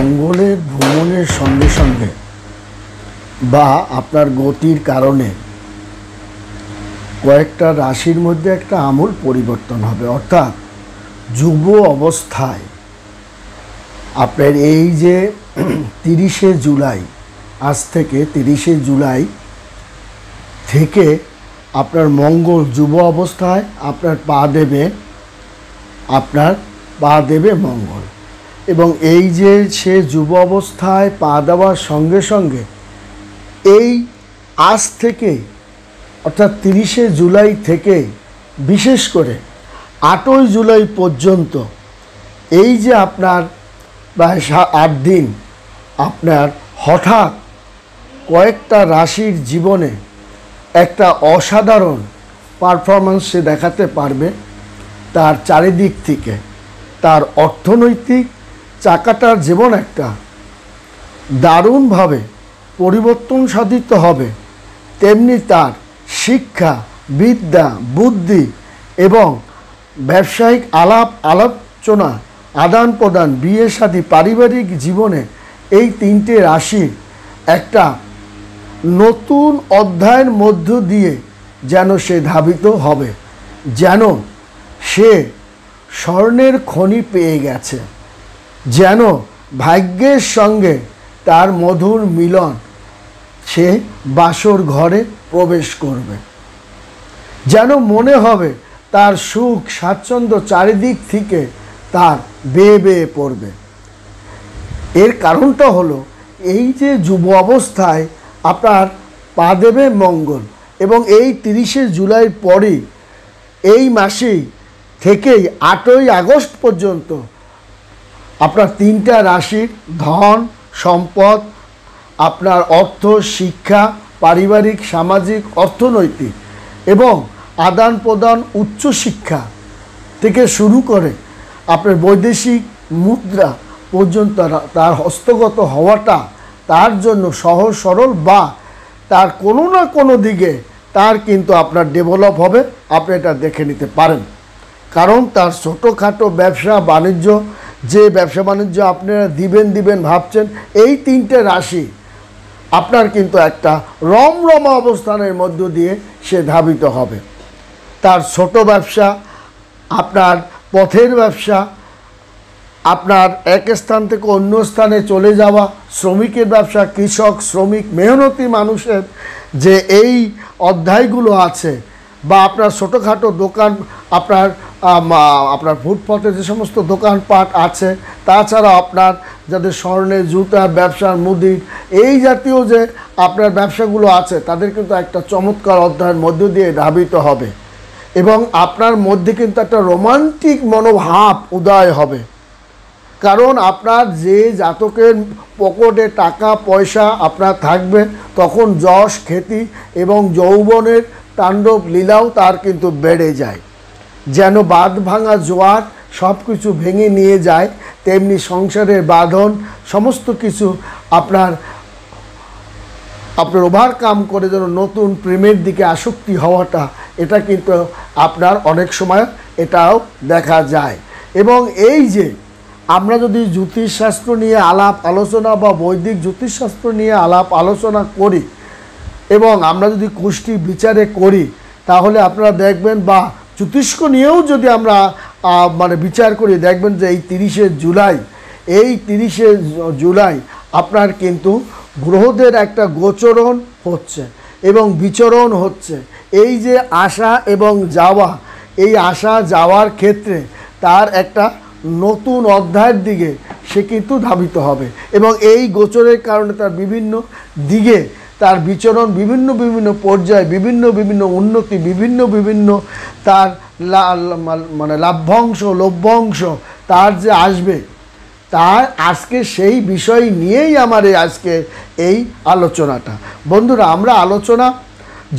মঙ্গলের ভ্রমণের সঙ্গে সঙ্গে বা আপনার গতির কারণে কয়েকটা রাশির মধ্যে একটা আমূল পরিবর্তন হবে। অর্থাৎ যুব অবস্থায় আপনার এই যে 30শে জুলাই, আজ থেকে 30শে জুলাই থেকে আপনার মঙ্গল যুব অবস্থায় আপনার পা দেবে মঙ্গল। এবং এই যে সে যুব অবস্থায় পা দেওয়ার সঙ্গে সঙ্গে এই আজ থেকে অর্থাৎ 30শে জুলাই থেকে বিশেষ করে 8ই জুলাই পর্যন্ত এই যে আপনার প্রায় 8 দিন আপনার হঠাৎ কয়েকটা রাশির জীবনে একটা অসাধারণ পারফরম্যান্স সে দেখাতে পারবে। তার চারিদিক থেকে তার অর্থনৈতিক চাকাটার জীবন একটা দারুণভাবে পরিবর্তন সাধিত হবে, তেমনি তার শিক্ষা, বিদ্যা, বুদ্ধি এবং ব্যবসায়িক আলোচনা, আদান প্রদান, বিয়ে শাদী, পারিবারিক জীবনে এই 3টে রাশি একটা নতুন অধ্যায়ের মধ্য দিয়ে যেন সে ধাবিত হবে, যেন সে স্বর্ণের খনি পেয়ে গেছে, যেন ভাগ্যের সঙ্গে তার মধুর মিলন, সে বাসর ঘরে প্রবেশ করবে, যেন মনে হবে তার সুখ স্বাচ্ছন্দ্য চারিদিক থেকে তার বেয়ে বেয়ে পড়বে। এর কারণটা হলো এই যে যুব অবস্থায় আপনার পা দেবে মঙ্গল এবং এই 30শে জুলাই পরে এই মাসেই থেকেই 8ই আগস্ট পর্যন্ত আপনার 3টা রাশির ধন সম্পদ, আপনার অর্থ, শিক্ষা, পারিবারিক, সামাজিক, অর্থনৈতিক এবং আদান প্রদান, উচ্চশিক্ষা থেকে শুরু করে আপনার বৈদেশিক মুদ্রা পর্যন্ত তার হস্তগত হওয়াটা তার জন্য সহজ সরল বা তার কোনো না কোনো দিকে তার কিন্তু আপনার ডেভেলপ হবে। আপনি এটা দেখে নিতে পারেন, কারণ তার ছোটোখাটো ব্যবসা বাণিজ্য, যে ব্যবসা বাণিজ্য আপনারা দিবেন ভাবছেন, এই 3টে রাশি আপনার কিন্তু একটা রমরমা অবস্থানের মধ্য দিয়ে সে ধাবিত হবে। তার ছোট ব্যবসা, আপনার পথের ব্যবসা, আপনার এক স্থান থেকে অন্য স্থানে চলে যাওয়া, শ্রমিকের ব্যবসা, কৃষক, শ্রমিক, মেহনতি মানুষের যে এই অধ্যায়গুলো আছে, বা আপনার ছোটোখাটো দোকান, আপনার ফুটপাতে যে সমস্ত দোকানপাট আছে, তাছাড়া আপনার যাদের স্বর্ণের, জুতার, ব্যবসার, মুদির, এই জাতীয় যে আপনার ব্যবসাগুলো আছে, তাদের কিন্তু একটা চমৎকার অধ্যায়ের মধ্য দিয়ে ধাবিত হবে এবং আপনার মধ্যে কিন্তু একটা রোমান্টিক মনোভাব উদয় হবে। কারণ আপনার যে জাতকের পকেটে টাকা পয়সা আপনার থাকবে, তখন যশ, খ্যাতি এবং যৌবনের তাণ্ডব লীলাও তার কিন্তু বেড়ে যায়। যেন বাঁধ ভাঙা জোয়ার সব কিছু ভেঙে নিয়ে যায়, তেমনি সংসারের বাঁধন সমস্ত কিছু আপনার ওভারকাম করে যেন নতুন প্রেমের দিকে আসক্তি হওয়াটা, এটা কিন্তু আপনার অনেক সময় এটাও দেখা যায়। এবং এই যে আমরা যদি জ্যোতিষশাস্ত্র নিয়ে আলাপ আলোচনা বা বৈদিক জ্যোতিষশাস্ত্র নিয়ে আলাপ আলোচনা করি এবং আমরা যদি কুষ্টি বিচারে করি, তাহলে আপনারা দেখবেন, বা জ্যোতিষ্ক নিয়েও যদি আমরা বিচার করি, দেখবেন যে এই 30শে জুলাই আপনার কিন্তু গ্রহদের একটা গোচরণ হচ্ছে এবং বিচরণ হচ্ছে। এই যে আসা এবং যাওয়া, এই আসা যাওয়ার ক্ষেত্রে তার একটা নতুন অধ্যায়ের দিকে সে কিন্তু ধাবিত হবে এবং এই গোচরের কারণে তার বিভিন্ন দিকে তার বিচরণ, বিভিন্ন পর্যায়ে বিভিন্ন উন্নতি, বিভিন্ন তার লাভ্যাংশ, লভ্যাংশ তার যে আসবে, তার আজকে সেই বিষয় নিয়েই আমার আজকে এই আলোচনাটা। বন্ধুরা, আমরা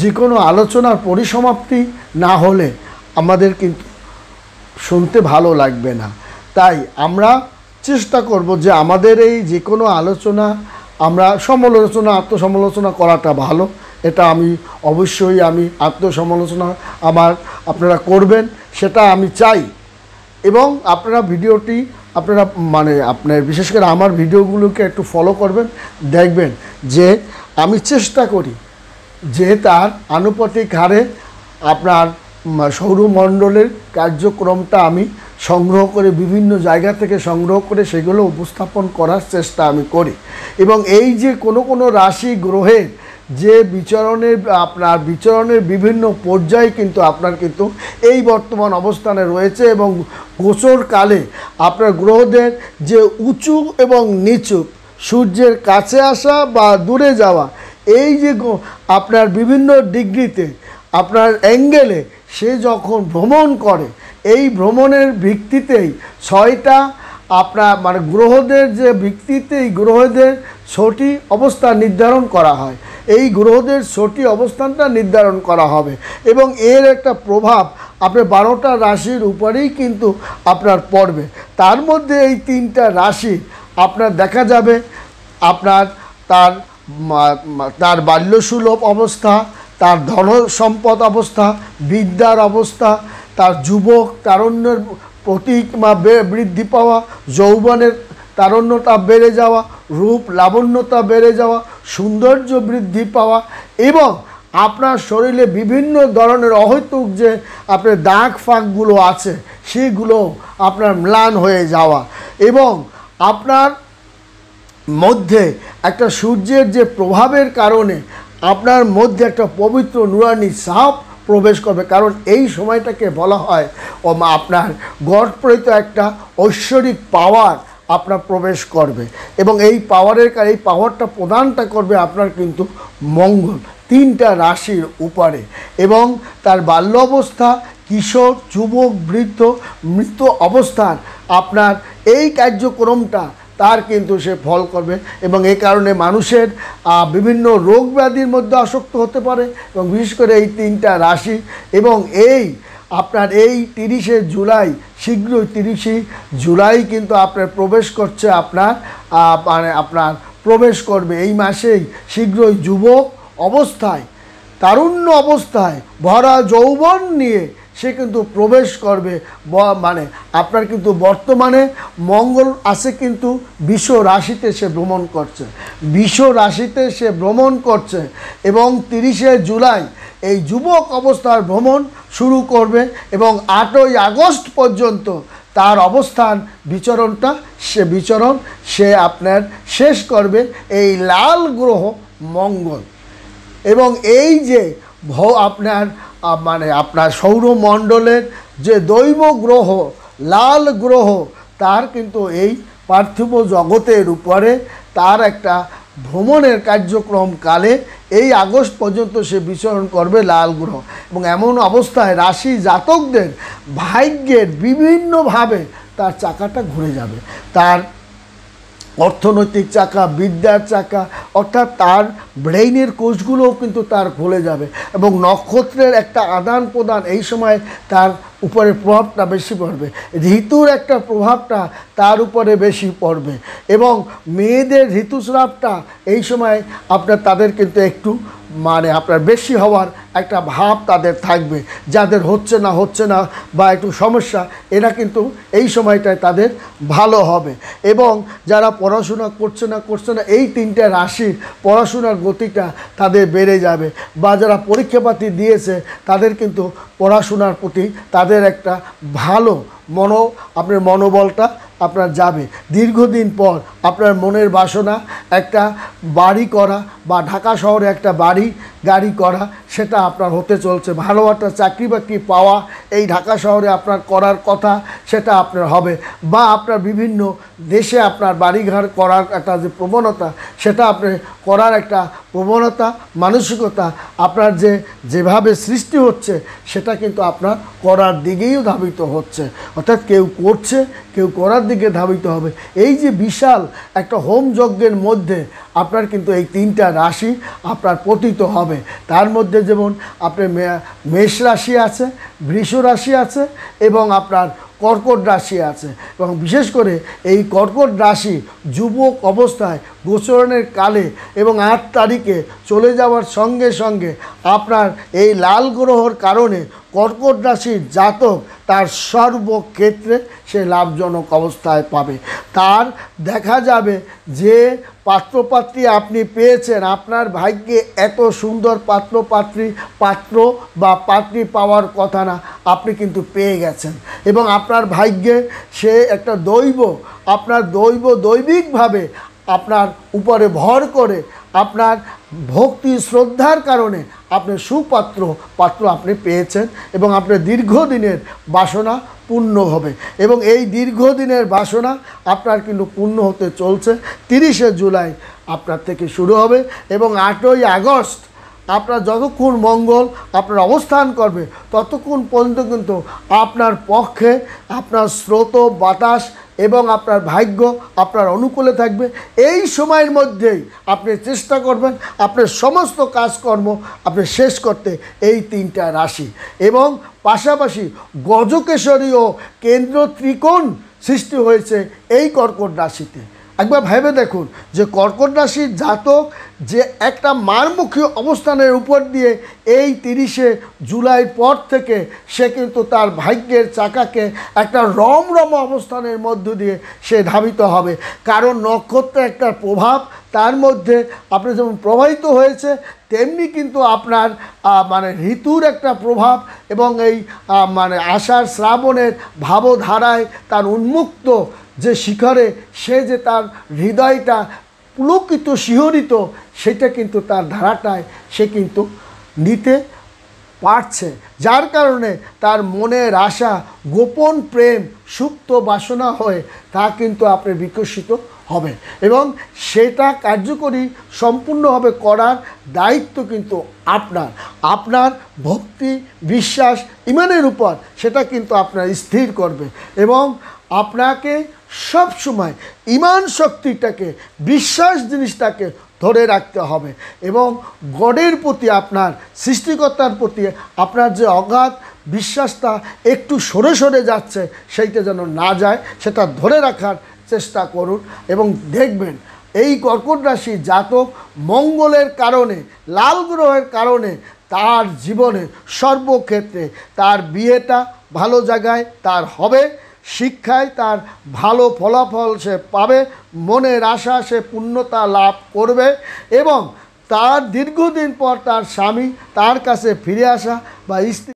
যে কোনো আলোচনার পরিসমাপ্তি না হলে আমাদের কিন্তু শুনতে ভালো লাগবে না। তাই আমরা চেষ্টা করব যে আমাদের এই যে কোনো আলোচনা আমরা আত্মসমালোচনা করাটা ভালো। এটা অবশ্যই আমি আত্মসমালোচনা আপনারা করবেন, সেটা আমি চাই। এবং আপনারা ভিডিওটি আপনারা মানে আপনার বিশেষ করে আমার ভিডিওগুলোকে একটু ফলো করবেন, দেখবেন যে আমি চেষ্টা করি যে তার আনুপাতিক হারে আপনার সৌরমণ্ডলের কার্যক্রমটা আমি সংগ্রহ করে বিভিন্ন জায়গা থেকে সংগ্রহ করে সেগুলো উপস্থাপন করার চেষ্টা আমি করি। এবং এই যে কোনো রাশি গ্রহের যে বিচরণের বিভিন্ন পর্যায়ে কিন্তু আপনার কিন্তু এই বর্তমান অবস্থানে রয়েছে, এবং গোচরকালে আপনার গ্রহদের যে উঁচু এবং নিচু, সূর্যের কাছে আসা বা দূরে যাওয়া, এই যে আপনার বিভিন্ন ডিগ্রিতে আপনার অ্যাঙ্গেলে সে যখন ভ্রমণ করে, এই ভ্রমণের ভিত্তিতেই 6টা আপনার মানে গ্রহদের যে ভিত্তিতেই গ্রহদের 6টি অবস্থান নির্ধারণ করা হয়। এই গ্রহদের 6টি অবস্থানটা নির্ধারণ করা হবে এবং এর একটা প্রভাব আপনার 12টা রাশির উপরেই কিন্তু আপনার পড়বে। তার মধ্যে এই 3টা রাশি আপনার দেখা যাবে আপনার তার বাল্যসুলভ অবস্থা, তার ধন সম্পদ অবস্থা, বিদ্যার অবস্থা, তার যুবক তারুণ্যের প্রতীক বা বৃদ্ধি পাওয়া, যৌবনের তারুণ্যতা বেড়ে যাওয়া, রূপ লাবণ্যতা বেড়ে যাওয়া, সৌন্দর্য বৃদ্ধি পাওয়া, এবং আপনার শরীরে বিভিন্ন ধরনের অহৈতুক যে আপনার দাগ ফাঁকগুলো আছে সেগুলো আপনার ম্লান হয়ে যাওয়া, এবং আপনার মধ্যে একটা সূর্যের যে প্রভাবের কারণে আপনার মধ্যে একটা পবিত্র নুরানি সাপ প্রবেশ করবে। কারণ এই সময়টাকে বলা হয় আপনার গড়প্রীত একটা ঐশ্বরিক পাওয়ার আপনার প্রবেশ করবে, এবং এই পাওয়ারটা প্রদানটা করবে আপনার কিন্তু মঙ্গল 3টা রাশির উপরে। এবং তার বাল্য অবস্থা, কিশোর, যুবক, বৃদ্ধ, মৃত অবস্থান আপনার এই কার্যক্রমটা তার কিন্তু সে ফল করবে, এবং এই কারণে মানুষের বিভিন্ন রোগ ব্যাধির মধ্যে আসক্ত হতে পারে। এবং বিশেষ করে এই 3টা রাশি, এবং এই আপনার এই 30শে জুলাই, শীঘ্রই 30শে জুলাই কিন্তু আপনার প্রবেশ করছে, আপনার প্রবেশ করবে এই মাসেই শীঘ্রই যুবক অবস্থায়, তারুণ্য অবস্থায় ভরা যৌবন নিয়ে সে কিন্তু প্রবেশ করবে। মানে আপনার কিন্তু বর্তমানে মঙ্গল আছে কিন্তু বৃষ রাশিতে সে ভ্রমণ করছে, বৃষ রাশিতে সে ভ্রমণ করছে, এবং 30শে জুলাই এই যুবক অবস্থার ভ্রমণ শুরু করবে, এবং 8ই আগস্ট পর্যন্ত তার অবস্থান বিচরণ সে আপনার শেষ করবে এই লাল গ্রহ মঙ্গল। এবং এই যে আপনার সৌরমণ্ডলের যে দৈব গ্রহ লাল গ্রহ, তার কিন্তু এই পার্থিব জগতের উপরে তার একটা ভ্রমণের কার্যক্রম কালে এই আগস্ট পর্যন্ত সে বিচরণ করবে লাল গ্রহ। এবং এমন অবস্থায় রাশি জাতকদের ভাগ্যের বিভিন্নভাবে তার চাকাটা ঘুরে যাবে, তার অর্থনৈতিক চাকা, বিদ্যার চাকা, অর্থাৎ তার ব্রেইনের কোষগুলোও কিন্তু তার খুলে যাবে, এবং নক্ষত্রের একটা আদান প্রদান এই সময় তার উপরে প্রভাবটা বেশি পড়বে, ঋতুর একটা প্রভাবটা তার উপরে বেশি পড়বে, এবং মেয়েদের ঋতুস্রাবটা এই সময় তাদের কিন্তু একটু আপনার বেশি হওয়ার একটা ভাব তাদের থাকবে। যাদের হচ্ছে না বা একটু সমস্যা, এরা কিন্তু এই সময়টায় তাদের ভালো হবে। এবং যারা পড়াশোনা করছে না এই 3টে রাশির পড়াশোনার গতিটা তাদের বেড়ে যাবে, বা যারা পরীক্ষাপাতি দিয়েছে তাদের কিন্তু পড়াশোনার প্রতি তাদের একটা ভালো আপনার মনোবলটা আপনার যাবে। দীর্ঘদিন পর আপনার মনের বাসনা একটা বাড়ি করা বা ঢাকা শহরে একটা গাড়ি করা, সেটা আপনার হতে চলছে। ভালো একটা চাকরি বাকরি পাওয়া এই ঢাকা শহরে আপনার করার কথা, সেটা আপনার হবে। বা আপনার বিভিন্ন দেশে আপনার বাড়িঘর করার একটা যে প্রবণতা, সেটা আপনি করার একটা প্রবণতা, মানসিকতা আপনার যেভাবে সৃষ্টি হচ্ছে, সেটা কিন্তু আপনার করার দিকেই ধাবিত হচ্ছে। অর্থাৎ কেউ করছে, কেউ করার দিকে ধাবিত হবে। এই যে বিশাল একটা হোম যজ্ঞের মধ্যে আপনার কিন্তু এই 3টা রাশি আপনার পতিত হবে। তার মধ্যে যেমন আপনার মেষ রাশি আছে, বৃষ রাশি আছে, এবং আপনার কর্কট রাশি আছে। এবং বিশেষ করে এই কর্কট রাশি যুবক অবস্থায় গোচরণের কালে এবং 8 তারিখে চলে যাওয়ার সঙ্গে সঙ্গে আপনার এই লাল গ্রহর কারণে কর্কট রাশির জাতক তার সর্বক্ষেত্রে সে লাভজনক অবস্থায় পাবে। তার দেখা যাবে যে পাত্রপাত্রী আপনি পেয়েছেন, আপনার ভাগ্যে এত সুন্দর পাত্র বা পাত্রী পাওয়ার কথা না, আপনি কিন্তু পেয়ে গেছেন। এবং আপনার ভাগ্যে সে একটা আপনার দৈবিকভাবে আপনার উপরে ভর করে, আপনার ভক্তি শ্রদ্ধার কারণে আপনি পাত্র আপনি পেয়েছেন এবং আপনার দীর্ঘদিনের বাসনা পূর্ণ হবে। এবং এই দীর্ঘদিনের বাসনা আপনার কিন্তু পূর্ণ হতে চলছে। 30শে জুলাই আপনার থেকে শুরু হবে এবং 8ই আগস্ট আপনার যতক্ষণ মঙ্গল আপনার অবস্থান করবে ততক্ষণ পর্যন্ত কিন্তু আপনার পক্ষে আপনার স্রোত বাতাস এবং আপনার ভাগ্য আপনার অনুকূলে থাকবে। এই সময়ের মধ্যেই আপনি চেষ্টা করবেন আপনার সমস্ত কাজকর্ম আপনি শেষ করতে, এই 3টা রাশি। এবং পাশাপাশি গজকেশরীয় কেন্দ্র ত্রিকোণ সৃষ্টি হয়েছে এই কর্কট রাশিতে। একবার ভেবে দেখুন যে কর্কট রাশির জাতক যে একটা মারমুখী অবস্থানের উপর দিয়ে এই 30শে জুলাই পর থেকে সে কিন্তু তার ভাগ্যের চাকাকে একটা রমরম অবস্থানের মধ্য দিয়ে সে ধাবিত হবে। কারণ নক্ষত্র একটা প্রভাব তার মধ্যে আপনি যেমন প্রবাহিত হয়েছে, তেমনি কিন্তু আপনার ঋতুর একটা প্রভাব এবং এই আষাঢ় শ্রাবণের ভাবধারায় তার উন্মুক্ত যে শিখরে সে যে তার হৃদয়টা পুলকিত শিহরিত, সেটা কিন্তু তার ধারাটায় সে কিন্তু নিতে পারছে, যার কারণে তার মনের আশা গোপন প্রেম সুপ্ত বাসনা হয়ে তা কিন্তু আপনার বিকশিত হবে এবং সেটা কার্যকরী সম্পূর্ণভাবে করার দায়িত্ব কিন্তু আপনার ভক্তি বিশ্বাস ইমানের উপর সেটা কিন্তু আপনার স্থির করবে। এবং আপনাকে সব সময় ইমান শক্তিটাকে, বিশ্বাস জিনিসটাকে ধরে রাখতে হবে এবং গডের প্রতি, আপনার সৃষ্টিকর্তার প্রতি আপনার যে অগাধ বিশ্বাসটা একটু সরে যাচ্ছে সেইটা যেন না যায়, সেটা ধরে রাখার চেষ্টা করুন। এবং দেখবেন এই কর্কট রাশি জাতক মঙ্গলের কারণে, লাল গ্রহের কারণে তার জীবনে সর্বক্ষেত্রে তার বিয়েটা ভালো জায়গায় তার হবে, শিক্ষায় তার ভালো ফলাফল সে পাবে, মনের আশা সে পূর্ণতা লাভ করবে এবং তার দীর্ঘদিন পর তার স্বামী তার কাছে ফিরে আসা বা স্ত্রী